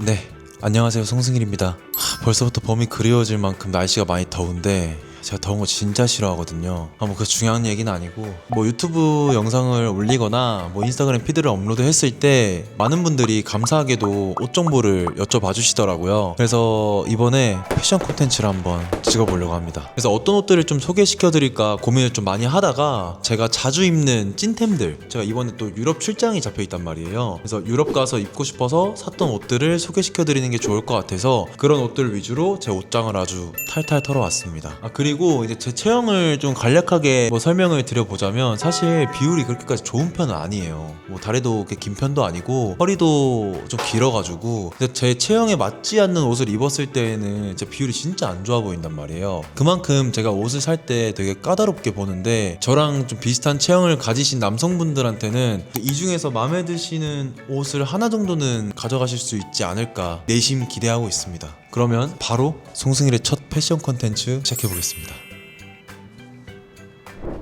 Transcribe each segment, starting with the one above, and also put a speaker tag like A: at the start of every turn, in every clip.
A: 네, 안녕하세요. 송승일입니다. 벌써부터 봄이 그리워질 만큼 날씨가 많이 더운데 제가 더운 거 진짜 싫어하거든요. 그 중요한 얘기는 아니고 유튜브 영상을 올리거나 인스타그램 피드를 업로드 했을 때 많은 분들이 감사하게도 옷 정보를 여쭤봐 주시더라고요. 그래서 이번에 패션 콘텐츠를 한번 찍어보려고 합니다. 그래서 어떤 옷들을 좀 소개시켜 드릴까 고민을 좀 많이 하다가 제가 자주 입는 찐템들, 제가 이번에 또 유럽 출장이 잡혀 있단 말이에요. 그래서 유럽 가서 입고 싶어서 샀던 옷들을 소개시켜 드리는 게 좋을 것 같아서 그런 옷들 위주로 제 옷장을 아주 탈탈 털어왔습니다. 그리고 이제 제 체형을 좀 간략하게 설명을 드려보자면 사실 비율이 그렇게까지 좋은 편은 아니에요. 다리도 그렇게 긴 편도 아니고 허리도 좀 길어가지고 제 체형에 맞지 않는 옷을 입었을 때에는 제 비율이 진짜 안 좋아 보인단 말이에요. 그만큼 제가 옷을 살 때 되게 까다롭게 보는데 저랑 좀 비슷한 체형을 가지신 남성분들한테는 이 중에서 마음에 드시는 옷을 하나 정도는 가져가실 수 있지 않을까 내심 기대하고 있습니다. 그러면 바로 송승일의 첫 패션 콘텐츠 시작해보겠습니다.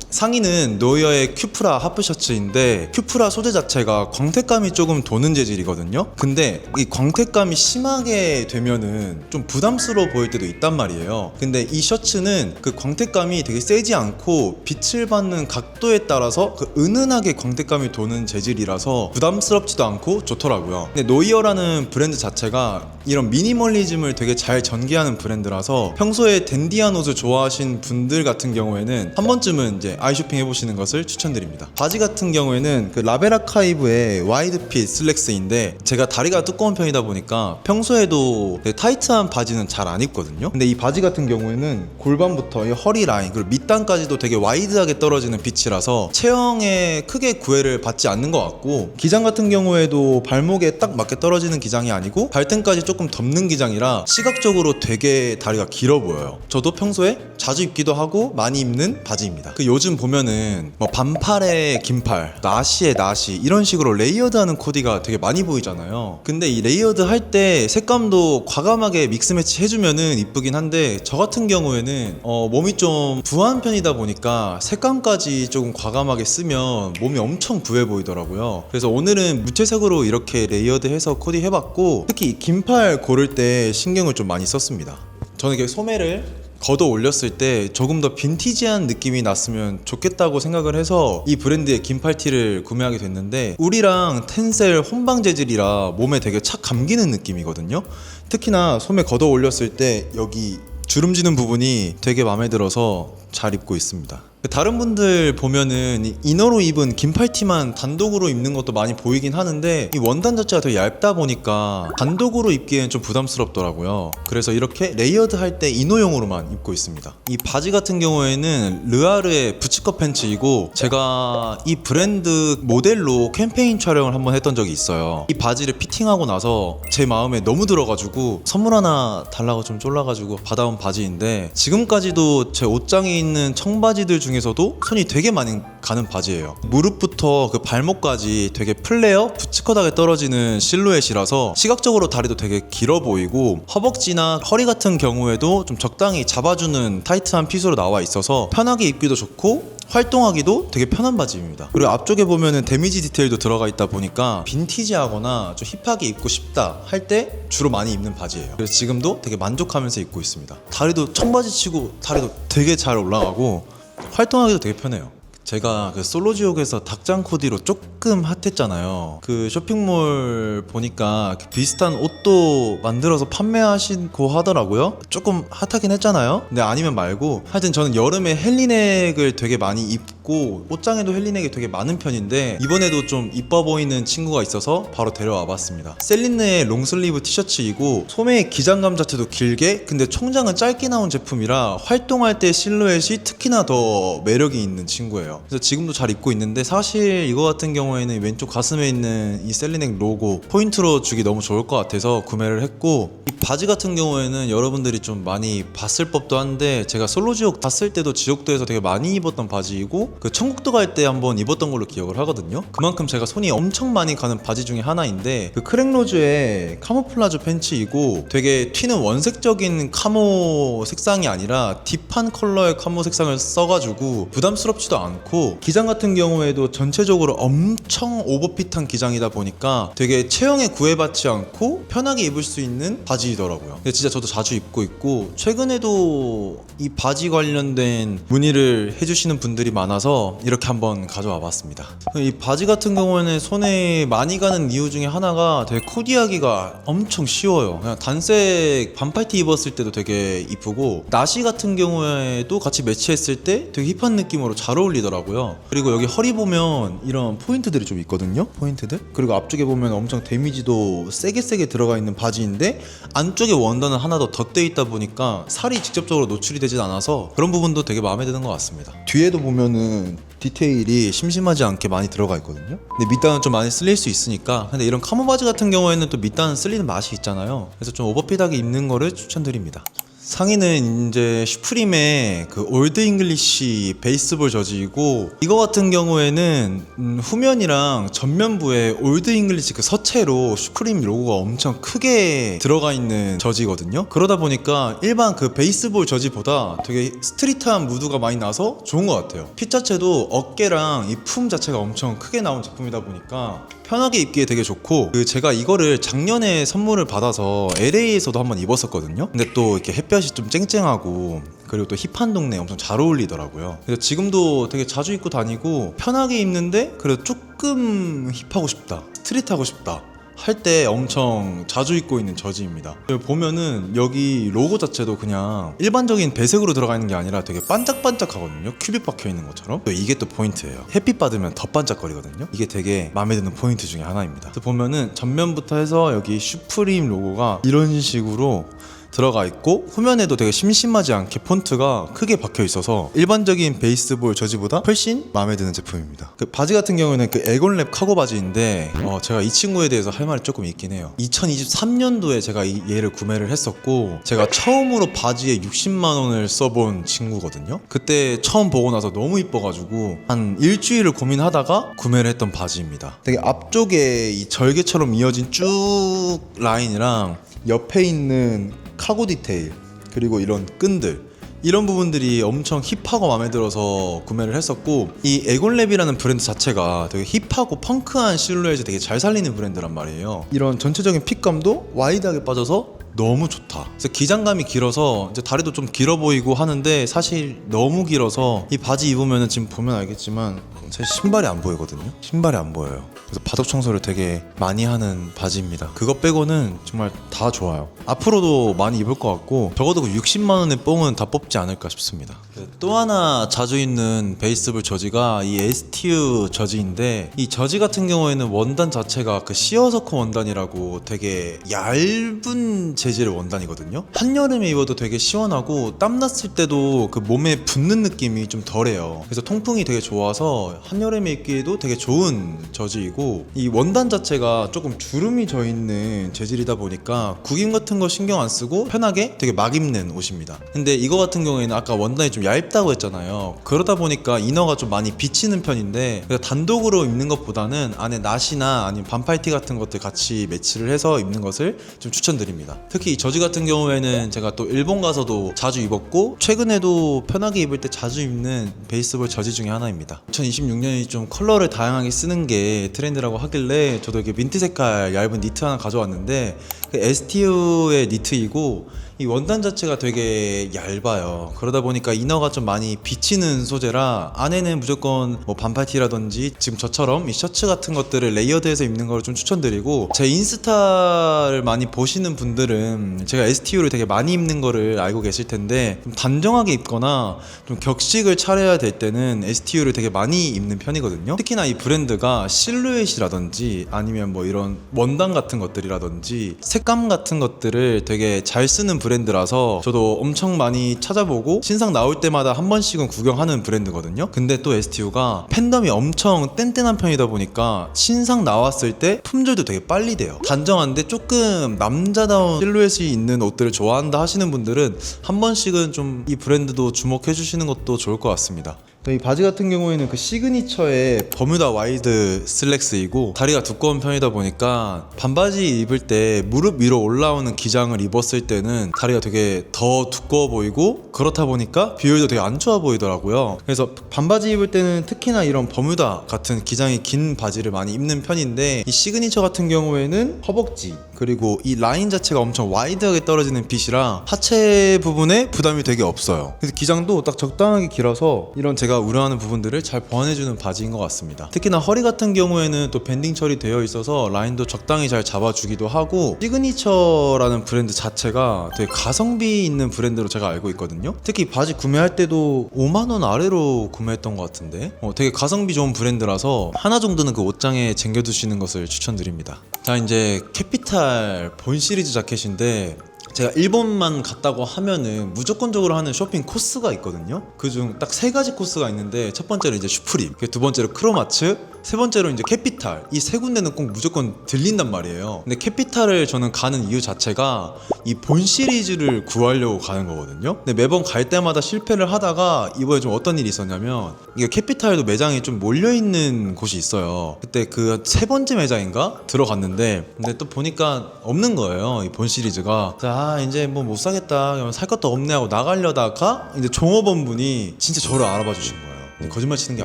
A: 상의는 노이어의 큐프라 하프 셔츠인데 큐프라 소재 자체가 광택감이 조금 도는 재질이거든요. 근데 이 광택감이 심하게 되면은 좀 부담스러워 보일 때도 있단 말이에요. 근데 이 셔츠는 그 광택감이 되게 세지 않고 빛을 받는 각도에 따라서 그 은은하게 광택감이 도는 재질이라서 부담스럽지도 않고 좋더라고요. 근데 노이어라는 브랜드 자체가 이런 미니멀리즘을 되게 잘 전개하는 브랜드라서 평소에 댄디한 옷을 좋아하신 분들 같은 경우에는 한 번쯤은 이제 아이쇼핑 해보시는 것을 추천드립니다. 바지 같은 경우에는 그 라벨아카이브의 와이드핏 슬랙스인데 제가 다리가 두꺼운 편이다 보니까 평소에도 타이트한 바지는 잘 안 입거든요. 근데 이 바지 같은 경우에는 골반부터 이 허리 라인 그리고 밑단까지도 되게 와이드하게 떨어지는 핏이라서 체형에 크게 구애를 받지 않는 것 같고, 기장 같은 경우에도 발목에 딱 맞게 떨어지는 기장이 아니고 발등까지 조금 덮는 기장이라 시각적으로 되게 다리가 길어 보여요. 저도 평소에 자주 입기도 하고 많이 입는 바지입니다. 요즘 보면은 반팔에 긴팔, 나시에 나시 이런 식으로 레이어드하는 코디가 되게 많이 보이잖아요. 근데 이 레이어드 할 때 색감도 과감하게 믹스매치 해주면은 이쁘긴 한데 저 같은 경우에는 몸이 좀 부한 편이다 보니까 색감까지 조금 과감하게 쓰면 몸이 엄청 부해 보이더라고요. 그래서 오늘은 무채색으로 이렇게 레이어드해서 코디 해봤고, 특히 이 긴팔 고를 때 신경을 좀 많이 썼습니다. 저는 이렇게 소매를 걷어 올렸을 때 조금 더 빈티지한 느낌이 났으면 좋겠다고 생각을 해서 이 브랜드의 긴팔티를 구매하게 됐는데 울이랑 텐셀 혼방 재질이라 몸에 되게 착 감기는 느낌이거든요. 특히나 소매 걷어 올렸을 때 여기 주름지는 부분이 되게 마음에 들어서 잘 입고 있습니다. 다른 분들 보면은 이너로 입은 긴팔티만 단독으로 입는 것도 많이 보이긴 하는데 이 원단 자체가 되게 얇다 보니까 단독으로 입기엔 좀 부담스럽더라고요. 그래서 이렇게 레이어드 할 때 이너용으로만 입고 있습니다. 이 바지 같은 경우에는 르아르의 부츠컷 팬츠이고 제가 이 브랜드 모델로 캠페인 촬영을 한번 했던 적이 있어요. 이 바지를 피팅하고 나서 제 마음에 너무 들어가지고 선물 하나 달라고 좀 쫄라가지고 받아온 바지인데 지금까지도 제 옷장에 있는 청바지들 중에서도 손이 되게 많이 가는 바지예요. 무릎부터 그 발목까지 되게 플레어, 부츠컷하게 떨어지는 실루엣이라서 시각적으로 다리도 되게 길어 보이고 허벅지나 허리 같은 경우에도 좀 적당히 잡아주는 타이트한 핏으로 나와 있어서 편하게 입기도 좋고 활동하기도 되게 편한 바지입니다. 그리고 앞쪽에 보면은 데미지 디테일도 들어가 있다 보니까 빈티지하거나 좀 힙하게 입고 싶다 할 때 주로 많이 입는 바지예요. 그래서 지금도 되게 만족하면서 입고 있습니다. 다리도 청바지 치고 다리도 되게 잘 올라가고 활동하기도 되게 편해요. 제가 그 솔로지옥에서 닭장 코디로 조금 핫했잖아요. 그 쇼핑몰 보니까 비슷한 옷도 만들어서 판매하시고 하더라고요. 조금 핫하긴 했잖아요. 근데 아니면 말고 하여튼 저는 여름에 헬리넥을 되게 많이 입고 옷장에도 헬리넥이 되게 많은 편인데 이번에도 좀 이뻐 보이는 친구가 있어서 바로 데려와 봤습니다. 셀린느의 롱슬리브 티셔츠이고 소매의 기장감 자체도 길게, 근데 총장은 짧게 나온 제품이라 활동할 때 실루엣이 특히나 더 매력이 있는 친구예요. 그래서 지금도 잘 입고 있는데 사실 이거 같은 경우에는 왼쪽 가슴에 있는 이 셀리넥 로고 포인트로 주기 너무 좋을 것 같아서 구매를 했고, 이 바지 같은 경우에는 여러분들이 좀 많이 봤을 법도 한데 제가 솔로지옥 갔을 때도 지옥도에서 되게 많이 입었던 바지이고 그 천국도 갈 때 한번 입었던 걸로 기억을 하거든요. 그만큼 제가 손이 엄청 많이 가는 바지 중에 하나인데 그 크랙로즈의 카모플라주 팬츠이고 되게 튀는 원색적인 카모 색상이 아니라 딥한 컬러의 카모 색상을 써가지고 부담스럽지도 않고 않고 기장 같은 경우에도 전체적으로 엄청 오버핏한 기장이다 보니까 되게 체형에 구애받지 않고 편하게 입을 수 있는 바지이더라고요. 근데 진짜 저도 자주 입고 있고 최근에도 이 바지 관련된 문의를 해주시는 분들이 많아서 이렇게 한번 가져와 봤습니다. 이 바지 같은 경우에는 손에 많이 가는 이유 중에 하나가 되게 코디하기가 엄청 쉬워요. 그냥 단색 반팔티 입었을 때도 되게 이쁘고 나시 같은 경우에도 같이 매치했을 때 되게 힙한 느낌으로 잘 어울리더라고요. 그리고 여기 허리 보면 이런 포인트들이 좀 있거든요. 포인트들. 그리고 앞쪽에 보면 엄청 데미지도 세게 들어가 있는 바지인데 안쪽에 원단은 하나 더 덧대 있다 보니까 살이 직접적으로 노출이 되진 않아서 그런 부분도 되게 마음에 드는 것 같습니다. 뒤에도 보면은 디테일이 심심하지 않게 많이 들어가 있거든요. 근데 밑단은 좀 많이 쓸릴 수 있으니까. 근데 이런 카모 바지 같은 경우에는 또 밑단은 쓸리는 맛이 있잖아요. 그래서 좀 오버핏하게 입는 거를 추천드립니다. 상의는 이제 슈프림의 그 올드 잉글리시 베이스볼 저지이고, 이거 같은 경우에는 후면이랑 전면부에 올드 잉글리시 그 서체로 슈프림 로고가 엄청 크게 들어가 있는 저지거든요. 그러다 보니까 일반 그 베이스볼 저지보다 되게 스트릿한 무드가 많이 나서 좋은 것 같아요. 핏 자체도 어깨랑 이 품 자체가 엄청 크게 나온 제품이다 보니까 편하게 입기에 되게 좋고, 그 제가 이거를 작년에 선물을 받아서 LA에서도 한번 입었었거든요. 근데 또 이렇게 햇볕이 좀 쨍쨍하고 그리고 또 힙한 동네에 엄청 잘 어울리더라고요. 그래서 지금도 되게 자주 입고 다니고 편하게 입는데 그래도 조금 힙하고 싶다, 스트릿하고 싶다 할 때 엄청 자주 입고 있는 저지입니다. 보면은 여기 로고 자체도 그냥 일반적인 배색으로 들어가 있는 게 아니라 되게 반짝반짝하거든요. 큐빅 박혀 있는 것처럼. 이게 또 포인트예요. 햇빛 받으면 더 반짝거리거든요. 이게 되게 마음에 드는 포인트 중에 하나입니다. 그래서 보면은 전면부터 해서 여기 슈프림 로고가 이런 식으로 들어가 있고, 후면에도 되게 심심하지 않게 폰트가 크게 박혀 있어서 일반적인 베이스볼 저지보다 훨씬 마음에 드는 제품입니다. 그 바지 같은 경우는 그 에곤랩 카고 바지인데 제가 이 친구에 대해서 할 말이 조금 있긴 해요. 2023년도에 제가 얘를 구매를 했었고, 제가 처음으로 바지에 60만 원을 써본 친구거든요. 그때 처음 보고 나서 너무 이뻐가지고 한 일주일을 고민하다가 구매를 했던 바지입니다. 되게 앞쪽에 이 절개처럼 이어진 쭉 라인이랑 옆에 있는 카고 디테일, 그리고 이런 끈들, 이런 부분들이 엄청 힙하고 마음에 들어서 구매를 했었고, 이 에곤랩이라는 브랜드 자체가 되게 힙하고 펑크한 실루엣을 되게 잘 살리는 브랜드란 말이에요. 이런 전체적인 핏감도 와이드하게 빠져서 너무 좋다. 그래서 기장감이 길어서 이제 다리도 좀 길어 보이고 하는데 사실 너무 길어서 이 바지 입으면 지금 보면 알겠지만 제 신발이 안 보이거든요. 신발이 안 보여요. 그래서 바닥 청소를 되게 많이 하는 바지입니다. 그거 빼고는 정말 다 좋아요. 앞으로도 많이 입을 것 같고 적어도 그 60만 원의 뽕은 다 뽑지 않을까 싶습니다. 또 하나 자주 입는 베이스볼 저지가 이 STU 저지인데, 이 저지 같은 경우에는 원단 자체가 그 시어서커 원단이라고 되게 얇은 재질의 원단이거든요. 한여름에 입어도 되게 시원하고 땀났을 때도 그 몸에 붙는 느낌이 좀 덜해요. 그래서 통풍이 되게 좋아서 한여름에 입기에도 되게 좋은 저지이고, 이 원단 자체가 조금 주름이 져 있는 재질이다 보니까 구김 같은 거 신경 안 쓰고 편하게 되게 막 입는 옷입니다. 근데 이거 같은 경우에는 아까 원단이 좀 얇다고 했잖아요. 그러다 보니까 이너가 좀 많이 비치는 편인데, 단독으로 입는 것보다는 안에 나시나 아니면 반팔티 같은 것들 같이 매치를 해서 입는 것을 좀 추천드립니다. 특히 이 저지 같은 경우에는 제가 또 일본 가서도 자주 입었고 최근에도 편하게 입을 때 자주 입는 베이스볼 저지 중에 하나입니다. 2026년이 좀 컬러를 다양하게 쓰는 게 트렌드라고 하길래 저도 이렇게 민트 색깔 얇은 니트 하나 가져왔는데, 그 STU의 니트이고 이 원단 자체가 되게 얇아요. 그러다 보니까 이너가 좀 많이 비치는 소재라 안에는 무조건 뭐 반팔티라든지 지금 저처럼 이 셔츠 같은 것들을 레이어드해서 입는 걸 좀 추천드리고, 제 인스타를 많이 보시는 분들은 제가 STU를 되게 많이 입는 거를 알고 계실 텐데, 좀 단정하게 입거나 좀 격식을 차려야 될 때는 STU를 되게 많이 입는 편이거든요. 특히나 이 브랜드가 실루엣이라든지 아니면 뭐 이런 원단 같은 것들이라든지 색감 같은 것들을 되게 잘 쓰는 브랜드라서 저도 엄청 많이 찾아보고 신상 나올 때마다 한 번씩은 구경하는 브랜드거든요. 근데 또 STU가 팬덤이 엄청 뗀뗀한 편이다 보니까 신상 나왔을 때 품절도 되게 빨리 돼요. 단정한데 조금 남자다운 실루엣이 있는 옷들을 좋아한다 하시는 분들은 한 번씩은 좀 이 브랜드도 주목해 주시는 것도 좋을 것 같습니다. 이 바지 같은 경우에는 그 시그니처의 버뮤다 와이드 슬랙스이고 다리가 두꺼운 편이다 보니까 반바지 입을 때 무릎 위로 올라오는 기장을 입었을 때는 다리가 되게 더 두꺼워 보이고 그렇다 보니까 비율도 되게 안 좋아 보이더라고요. 그래서 반바지 입을 때는 특히나 이런 버뮤다 같은 기장이 긴 바지를 많이 입는 편인데 이 시그니처 같은 경우에는 허벅지 그리고 이 라인 자체가 엄청 와이드하게 떨어지는 핏이라 하체 부분에 부담이 되게 없어요. 그래서 기장도 딱 적당하게 길어서 이런 제가 우려하는 부분들을 잘 보완해주는 바지인 것 같습니다. 특히나 허리 같은 경우에는 또 밴딩 처리되어 있어서 라인도 적당히 잘 잡아주기도 하고 시그니처라는 브랜드 자체가 되게 가성비 있는 브랜드로 제가 알고 있거든요. 특히 바지 구매할 때도 5만원 아래로 구매했던 것 같은데 되게 가성비 좋은 브랜드라서 하나 정도는 그 옷장에 쟁겨두시는 것을 추천드립니다. 자, 이제 캐피탈 본 시리즈 자켓인데 제가 일본만 갔다고 하면은 무조건적으로 하는 쇼핑 코스가 있거든요. 그중 딱 3가지 코스가 있는데 첫 번째로 이제 슈프림, 두 번째로 크로마츠, 세 번째로 이제 캐피탈. 이 세 군데는 꼭 무조건 들린단 말이에요. 근데 캐피탈을 저는 가는 이유 자체가 이 본 시리즈를 구하려고 가는 거거든요. 근데 매번 갈 때마다 실패를 하다가 이번에 좀 어떤 일이 있었냐면 이게 캐피탈도 매장이 좀 몰려있는 곳이 있어요. 그때 그 3번째 매장인가 들어갔는데 근데 또 보니까 없는 거예요, 이 본 시리즈가. 자, 이제 뭐 못 사겠다, 살 것도 없네 하고 나가려다가 이제 종업원분이 진짜 저를 알아봐 주신 거예요. 거짓말 치는 게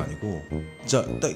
A: 아니고 진짜 딱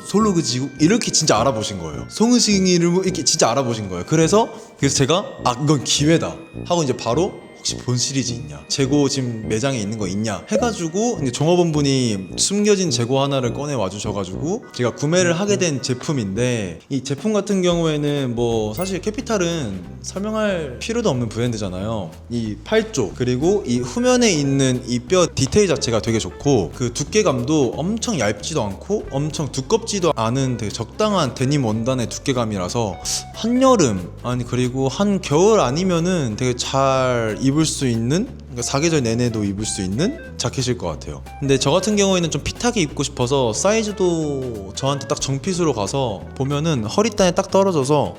A: 솔로그지고 이렇게 진짜 알아보신 거예요. 송승일을 이렇게 진짜 알아보신 거예요. 그래서 제가 이건 기회다 하고 이제 바로 혹시 본 시리즈 있냐, 재고 지금 매장에 있는 거 있냐 해가지고 이제 종업원분이 숨겨진 재고 하나를 꺼내 와주셔가지고 제가 구매를 하게 된 제품인데, 이 제품 같은 경우에는 뭐 사실 캐피탈은 설명할 필요도 없는 브랜드잖아요. 이 팔쪽 그리고 이 후면에 있는 이 뼈 디테일 자체가 되게 좋고 그 두께감도 엄청 얇지도 않고 엄청 두껍지도 않은 되게 적당한 데님 원단의 두께감이라서 한여름 그리고 한겨울 아니면은 되게 잘 입을 수 있는, 그러니까 사계절 내내도 입을 수 있는 자켓일 것 같아요. 근데 저 같은 경우에는 좀 핏하게 입고 싶어서 사이즈도 저한테 딱 정핏으로 가서 보면은 허리단에 딱 떨어져서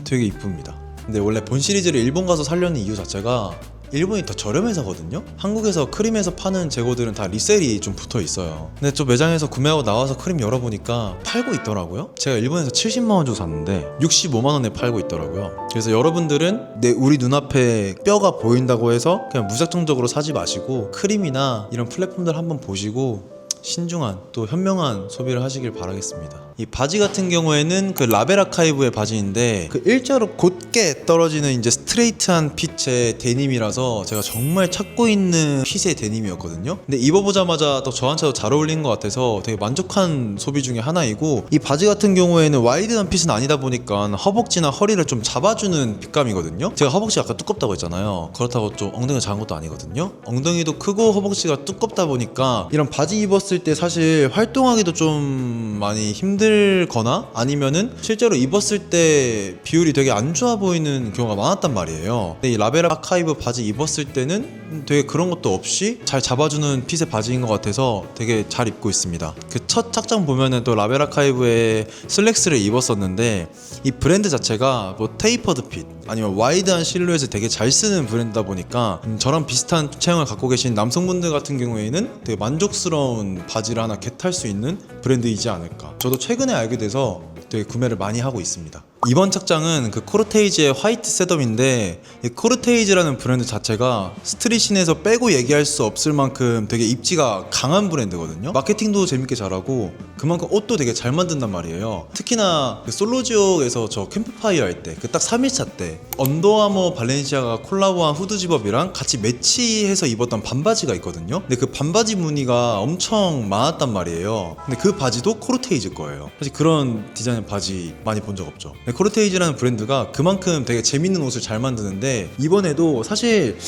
A: 되게 이쁩니다. 근데 원래 본 시리즈를 일본 가서 사려는 이유 자체가 일본이 더 저렴해서거든요. 한국에서 크림에서 파는 재고들은 다 리셀이 좀 붙어 있어요. 근데 저 매장에서 구매하고 나와서 크림 열어보니까 팔고 있더라고요. 제가 일본에서 70만원 주고 샀는데 65만원에 팔고 있더라고요. 그래서 여러분들은 우리 눈앞에 뼈가 보인다고 해서 그냥 무작정적으로 사지 마시고 크림이나 이런 플랫폼들 한번 보시고 신중한 또 현명한 소비를 하시길 바라겠습니다. 이 바지 같은 경우에는 그 라벨 아카이브의 바지인데 그 일자로 곧게 떨어지는 이제 스트레이트한 핏의 데님이라서 제가 정말 찾고 있는 핏의 데님이었거든요. 근데 입어보자마자 또 저한테도 잘 어울리는 것 같아서 되게 만족한 소비 중에 하나이고, 이 바지 같은 경우에는 와이드한 핏은 아니다 보니까 허벅지나 허리를 좀 잡아주는 핏감이거든요. 제가 허벅지가 아까 두껍다고 했잖아요. 그렇다고 좀 엉덩이가 작은 것도 아니거든요. 엉덩이도 크고 허벅지가 두껍다 보니까 이런 바지 입었을 때 사실 활동하기도 좀 많이 힘들거나 아니면은 실제로 입었을 때 비율이 되게 안 좋아 보이는 경우가 많았단 말이에요. 근데 이 라벨 아카이브 바지 입었을 때는 되게 그런 것도 없이 잘 잡아주는 핏의 바지인 것 같아서 되게 잘 입고 있습니다. 그 첫 착장 보면은 또 라벨 아카이브의 슬랙스를 입었었는데 이 브랜드 자체가 뭐 테이퍼드 핏 아니면 와이드한 실루엣을 되게 잘 쓰는 브랜드다 보니까 저랑 비슷한 체형을 갖고 계신 남성분들 같은 경우에는 되게 만족스러운 바지를 하나 겟할 수 있는 브랜드이지 않을까. 저도 최근에 알게 돼서 되게 구매를 많이 하고 있습니다. 이번 착장은 그 코르테이지의 화이트 셋업인데, 이 코르테이지라는 브랜드 자체가 스트릿신에서 빼고 얘기할 수 없을 만큼 되게 입지가 강한 브랜드거든요. 마케팅도 재밌게 잘하고 그만큼 옷도 되게 잘 만든단 말이에요. 특히나 그 솔로지옥에서 저 캠프파이어 할 때 그 딱 3일차 때 언더아머 발렌시아가 콜라보한 후드 집업이랑 같이 매치해서 입었던 반바지가 있거든요. 근데 그 반바지 무늬가 엄청 많았단 말이에요. 근데 그 바지도 코르테이지 거예요. 사실 그런 디자인의 바지 많이 본 적 없죠. 코르테이지라는 브랜드가 그만큼 되게 재밌는 옷을 잘 만드는데, 이번에도 사실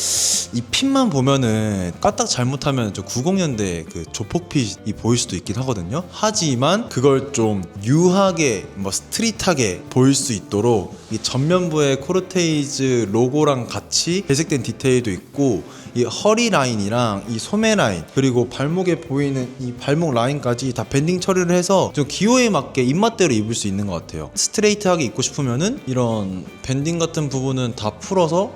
A: 이 핏만 보면은 까딱 잘못하면 저 90년대 그 조폭핏이 보일 수도 있긴 하거든요. 하지만 그걸 좀 유하게 뭐 스트릿하게 보일 수 있도록 이 전면부에 코르테이지 로고랑 같이 배색된 디테일도 있고, 이 허리 라인이랑 이 소매 라인 그리고 발목에 보이는 이 발목 라인까지 다 밴딩 처리를 해서 좀 기호에 맞게 입맛대로 입을 수 있는 것 같아요. 스트레이트하게 입고 싶으면은 이런 밴딩 같은 부분은 다 풀어서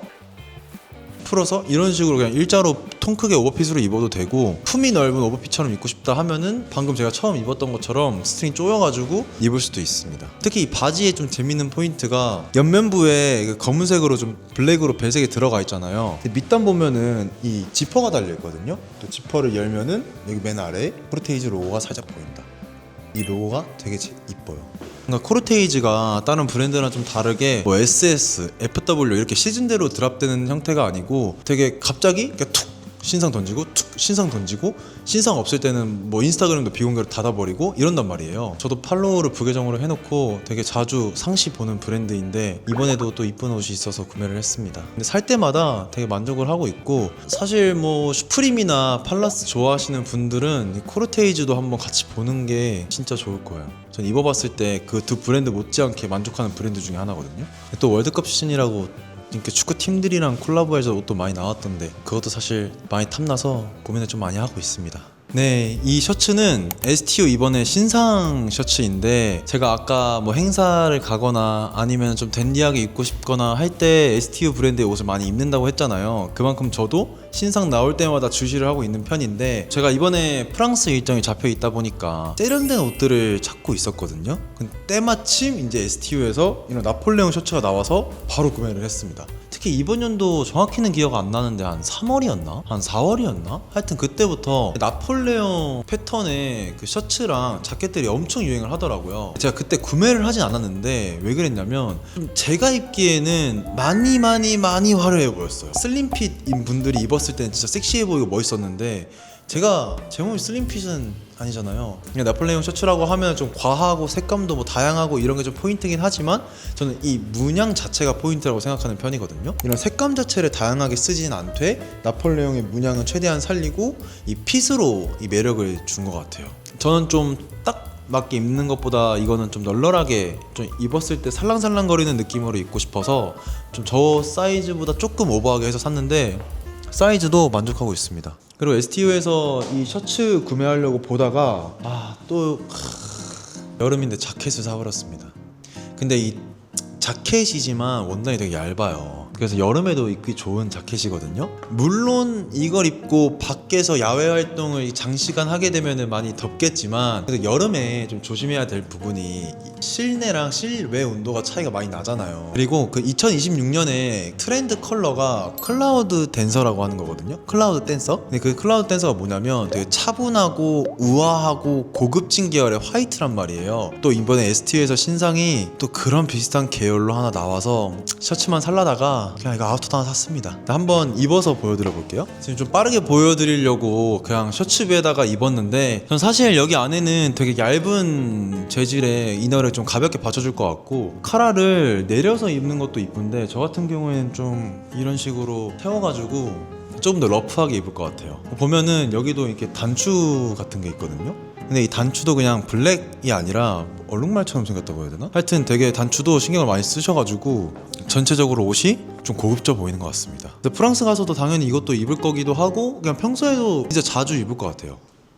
A: 풀어서 이런 식으로 그냥 일자로 통 크게 오버핏으로 입어도 되고, 품이 넓은 오버핏처럼 입고 싶다 하면은 방금 제가 처음 입었던 것처럼 스트링 조여가지고 입을 수도 있습니다. 특히 이 바지에 좀 재밌는 포인트가 옆면부에 검은색으로 좀 블랙으로 배색이 들어가 있잖아요. 밑단 보면은 이 지퍼가 달려 있거든요. 또 지퍼를 열면은 여기 맨 아래에 코르테이지 로고가 살짝 보인다. 이 로고가 되게 이뻐요. 그러니까 코르테이지가 다른 브랜드랑 좀 다르게 뭐 SS, FW 이렇게 시즌대로 드랍되는 형태가 아니고 되게 갑자기 툭 신상 던지고 툭 신상 던지고, 신상 없을 때는 뭐 인스타그램도 비공개로 닫아버리고 이런단 말이에요. 저도 팔로우를 부계정으로 해놓고 되게 자주 상시 보는 브랜드인데 이번에도 또 이쁜 옷이 있어서 구매를 했습니다. 근데 살 때마다 되게 만족을 하고 있고, 사실 뭐 슈프림이나 팔라스 좋아하시는 분들은 이 코르테이지도 한번 같이 보는 게 진짜 좋을 거예요. 전 입어봤을 때 그 두 브랜드 못지않게 만족하는 브랜드 중에 하나거든요. 또 월드컵 시즌이라고 이렇게 축구 팀들이랑 콜라보해서 옷도 많이 나왔던데 그것도 사실 많이 탐나서 고민을 좀 많이 하고 있습니다. 네, 이 셔츠는 STU 이번에 신상 셔츠인데, 제가 아까 뭐 행사를 가거나 아니면 좀 댄디하게 입고 싶거나 할 때 STU 브랜드의 옷을 많이 입는다고 했잖아요. 그만큼 저도 신상 나올 때마다 주시를 하고 있는 편인데, 제가 이번에 프랑스 일정이 잡혀 있다 보니까 세련된 옷들을 찾고 있었거든요. 근데 때마침 이제 STU에서 이런 나폴레옹 셔츠가 나와서 바로 구매를 했습니다. 특히 이번 연도 정확히는 기억 안 나는데 한 3월이었나? 한 4월이었나? 하여튼 그때부터 나폴레옹 패턴의 그 셔츠랑 자켓들이 엄청 유행을 하더라고요. 제가 그때 구매를 하진 않았는데 왜 그랬냐면 좀 제가 입기에는 많이 화려해 보였어요. 슬림핏인 분들이 입었을 때는 진짜 섹시해 보이고 멋있었는데, 제가 제 몸이 슬림핏은 아니잖아요. 나폴레옹 셔츠라고 하면 좀 과하고 색감도 뭐 다양하고 이런 게 좀 포인트긴 하지만, 저는 이 문양 자체가 포인트라고 생각하는 편이거든요. 이런 색감 자체를 다양하게 쓰진 않되 나폴레옹의 문양은 최대한 살리고 이 핏으로 이 매력을 준 것 같아요. 저는 좀 딱 맞게 입는 것보다 이거는 좀 널널하게 좀 입었을 때 살랑살랑거리는 느낌으로 입고 싶어서 좀 저 사이즈보다 조금 오버하게 해서 샀는데 사이즈도 만족하고 있습니다. 그리고 STU에서 이 셔츠 구매하려고 보다가 또 여름인데 자켓을 사버렸습니다. 근데 이 자켓이지만 원단이 되게 얇아요. 그래서 여름에도 입기 좋은 자켓이거든요. 물론 이걸 입고 밖에서 야외 활동을 장시간 하게 되면 많이 덥겠지만, 그래서 여름에 좀 조심해야 될 부분이 실내랑 실외 온도가 차이가 많이 나잖아요. 그리고 그 2026년에 트렌드 컬러가 클라우드 댄서라고 하는 거거든요. 클라우드 댄서? 근데 그 클라우드 댄서가 뭐냐면 되게 차분하고 우아하고 고급진 계열의 화이트란 말이에요. 또 이번에 STU에서 신상이 또 그런 비슷한 계열로 하나 나와서 셔츠만 살라다가 그냥 이거 아우터도 하나 샀습니다. 한번 입어서 보여드려 볼게요. 지금 좀 빠르게 보여드리려고 그냥 셔츠 위에다가 입었는데, 전 사실 여기 안에는 되게 얇은 재질의 이너를 좀 가볍게 받쳐줄 것 같고, 카라를 내려서 입는 것도 이쁜데 저 같은 경우에는 좀 이런 식으로 세워가지고 조금 더 러프하게 입을 것 같아요. 보면은 여기도 이렇게 단추 같은 게 있거든요. 근데 이 단추도 그냥 블랙이 아니라 얼룩말처럼 생겼다고 해야 되나? 하여튼 되게 단추도 신경을 많이 쓰셔가지고 전체적으로 옷이 좀 고급져 보이는 것 같습니다. 근데 프랑스 가서도 당연히 이것도 입을 거기도 하고, 그냥 평소에도 진짜 자주 입을 것 같아요.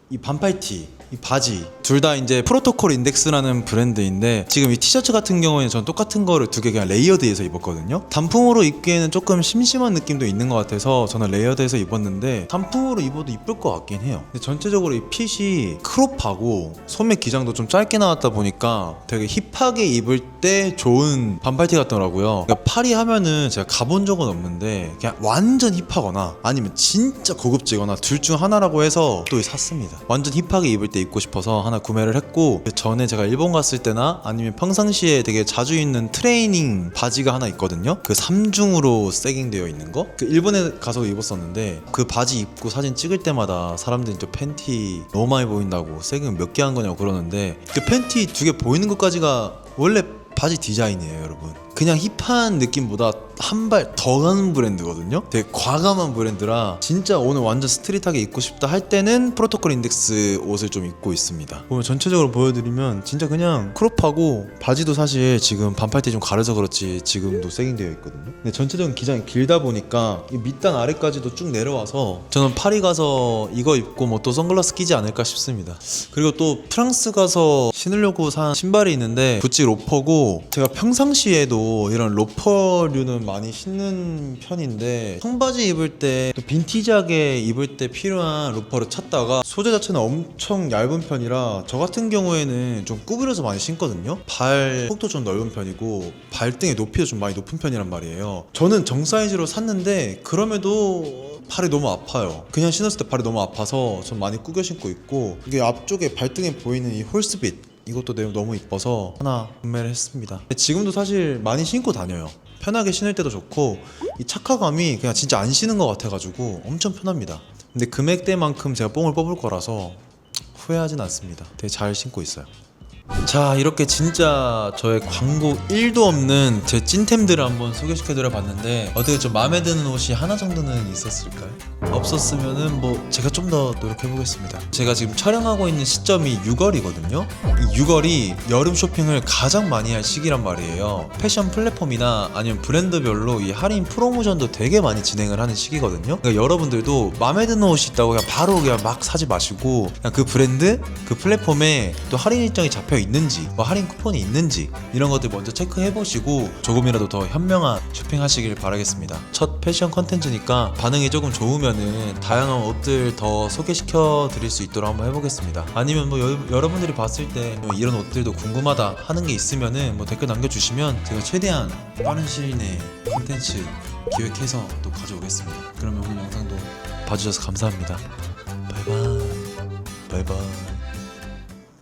A: 이 반팔티, 이 바지 둘 다 이제 프로토콜 인덱스라는 브랜드인데, 지금 이 티셔츠 같은 경우에는 전 똑같은 거를 두 개 그냥 레이어드해서 입었거든요. 단품으로 입기에는 조금 심심한 느낌도 있는 것 같아서 저는 레이어드해서 입었는데, 단품으로 입어도 이쁠 것 같긴 해요. 근데 전체적으로 이 핏이 크롭하고 소매 기장도 좀 짧게 나왔다 보니까 되게 힙하게 입을 때 좋은 반팔티 같더라고요. 그러니까 파리 하면은 제가 가본 적은 없는데 그냥 완전 힙하거나 아니면 진짜 고급지거나 둘 중 하나라고 해서 또 샀습니다. 완전 힙하게 입을 때 입고 싶어서 하나 구매를 했고, 그 전에 제가 일본 갔을 때나 아니면 평상시에 되게 자주 입는 트레이닝 바지가 하나 있거든요. 그 3중으로 세깅되어 있는 거, 그 일본에 가서 입었었는데 그 바지 입고 사진 찍을 때마다 사람들이 또 팬티 너무 많이 보인다고 세깅 몇 개 한 거냐고 그러는데, 그 팬티 2개 보이는 것까지가 원래 바지 디자인이에요, 여러분. 그냥 힙한 느낌보다 한 발 더 가는 브랜드거든요. 되게 과감한 브랜드라 진짜 오늘 완전 스트릿하게 입고 싶다 할 때는 프로토콜 인덱스 옷을 좀 입고 있습니다. 보면 전체적으로 보여드리면 진짜 그냥 크롭하고, 바지도 사실 지금 반팔티 좀 가려서 그렇지 지금도 세깅되어 있거든요. 근데 전체적인 기장이 길다 보니까 이 밑단 아래까지도 쭉 내려와서 저는 파리 가서 이거 입고 뭐 또 선글라스 끼지 않을까 싶습니다. 그리고 또 프랑스 가서 신으려고 산 신발이 있는데 구찌 로퍼고, 제가 평상시에도 이런 로퍼류는 많이 신는 편인데 청바지 입을 때 또 빈티지하게 입을 때 필요한 로퍼를 찾다가 소재 자체는 엄청 얇은 편이라 저 같은 경우에는 좀 구부려서 많이 신거든요. 발 폭도 좀 넓은 편이고 발등의 높이도 좀 많이 높은 편이란 말이에요. 저는 정 사이즈로 샀는데 그럼에도 발이 너무 아파요. 그냥 신었을 때 발이 너무 아파서 좀 많이 구겨 신고 있고, 이게 앞쪽에 발등에 보이는 이 홀스빗, 이것도 너무 이뻐서 하나 구매를 했습니다. 지금도 사실 많이 신고 다녀요. 편하게 신을 때도 좋고 이 착화감이 그냥 진짜 안 신은 것 같아가지고 엄청 편합니다. 근데 금액대만큼 제가 뽕을 뽑을 거라서 후회하진 않습니다. 되게 잘 신고 있어요. 자, 이렇게 진짜 저의 광고 1도 없는 제 찐템들을 한번 소개시켜드려 봤는데 어떻게 좀 마음에 드는 옷이 하나 정도는 있었을까요? 없었으면은 뭐 제가 좀 더 노력해 보겠습니다. 제가 지금 촬영하고 있는 시점이 6월이거든요. 이 6월이 여름 쇼핑을 가장 많이 할 시기란 말이에요. 패션 플랫폼이나 아니면 브랜드별로 이 할인 프로모션도 되게 많이 진행을 하는 시기거든요. 그러니까 여러분들도 마음에 드는 옷이 있다고 그냥 바로 그냥 막 사지 마시고, 그냥 그 브랜드, 그 플랫폼에 또 할인 일정이 잡혀 있는지, 뭐 할인 쿠폰이 있는지 이런 것들 먼저 체크해 보시고 조금이라도 더 현명한 쇼핑하시길 바라겠습니다. 첫 패션 컨텐츠니까 반응이 조금 좋으면은 다양한 옷들 더 소개시켜 드릴 수 있도록 한번 해보겠습니다. 아니면 뭐 여러분들이 봤을 때 뭐 이런 옷들도 궁금하다 하는 게 있으면은 뭐 댓글 남겨주시면 제가 최대한 빠른 시일 내에 컨텐츠 기획해서 또 가져오겠습니다. 그러면 오늘 영상도 봐주셔서 감사합니다. 바이바이. 바이바이.